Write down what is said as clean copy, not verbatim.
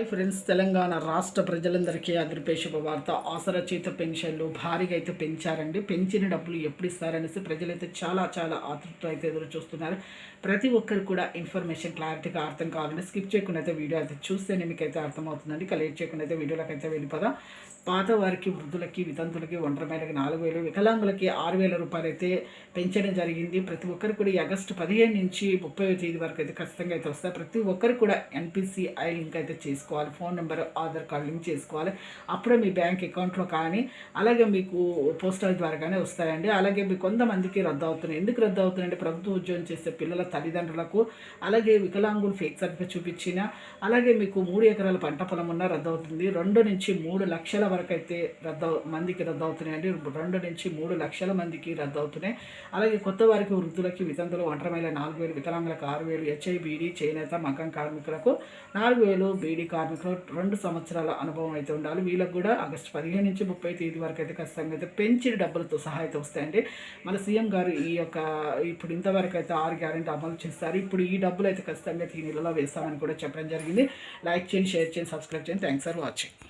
Hi friends, Telangana రాష్ట్ర ప్రజలందరికీ అదిరిపే శుభవార్త. ఆసరా చేత పెన్షన్లు భారీగా అయితే పెంచారండి. పెంచిన డబ్బులు ఎప్పుడు ఇస్తారనేసి ప్రజలైతే చాలా చాలా ఆతృత అయితే ఎదురు చూస్తున్నారు. ప్రతి ఒక్కరు కూడా ఇన్ఫర్మేషన్ క్లారిటీగా అర్థం కావాలంటే స్కిప్ చేయకుండా అయితే వీడియో అయితే చూస్తేనే మీకైతే అర్థమవుతుందండి. లేట్ చేయకుండా అయితే వీడియోలోకి అయితే వెళ్ళిపోదాం. పాత వారికి, వృద్ధులకి, వితంతులకి, ఒంటరి మహిళకి 4,000, వికలాంగులకి 6,000 రూపాయలు అయితే పెంచడం జరిగింది. ప్రతి ఒక్కరు కూడా ఈ ఆగస్టు 15 నుంచి 30వ తేదీ వరకు అయితే ఖచ్చితంగా అయితే వస్తాయి. ప్రతి ఒక్కరు కూడా NPCI లింక్ అయితే చేసుకోవాలి. Phone number, Aadhaar card link చేసుకోవాలి. అప్పుడే మీ బ్యాంక్ అకౌంట్లో కానీ అలాగే మీకు పోస్టల్ ద్వారాగానే వస్తాయండి. అలాగే మీకు కొంతమందికి రద్దు అవుతున్నాయి. ఎందుకు రద్దు అవుతున్నాయంటే ప్రభుత్వ ఉద్యోగం చేసే పిల్లల తల్లిదండ్రులకు, అలాగే వికలాంగులు ఫేక్ సర్టిఫికేట్ చూపించిన, అలాగే మీకు 3 ఎకరాల పంట పొలం ఉన్న రద్దు అవుతుంది. 2 నుంచి 3 లక్షల వరకు అయితే మందికి రద్దు అవుతున్నాయండి. 2 నుంచి 3 లక్షల మందికి రద్దు అవుతున్నాయి. అలాగే కొత్త వారికి, వృద్ధులకి, వితంతులు, ఒంటరి మహిళ 4,000, వికలాంగులకు 6,000, HIBD, చేనేత, మగ్గం కార్మికులకు 4,000, బీడీ కార్మికులు 2 సంవత్సరాల అనుభవం అయితే ఉండాలి. వీళ్ళకి కూడా ఆగస్టు 15 నుంచి 30 తేదీ వరకు అయితే ఖచ్చితంగా అయితే పెంచిన డబ్బులతో సహా అయితే వస్తాయండి. మన సీఎం గారు ఇప్పుడు ఇంతవరకు అయితే 6 గ్యారెంటీ అమలు చేస్తారు. ఇప్పుడు ఈ డబ్బులు అయితే ఖచ్చితంగా ఈ నెలలో వేస్తామని కూడా చెప్పడం జరిగింది. లైక్ చేయండి, షేర్ చేయండి, సబ్స్క్రైబ్ చేయండి. Thanks for watching.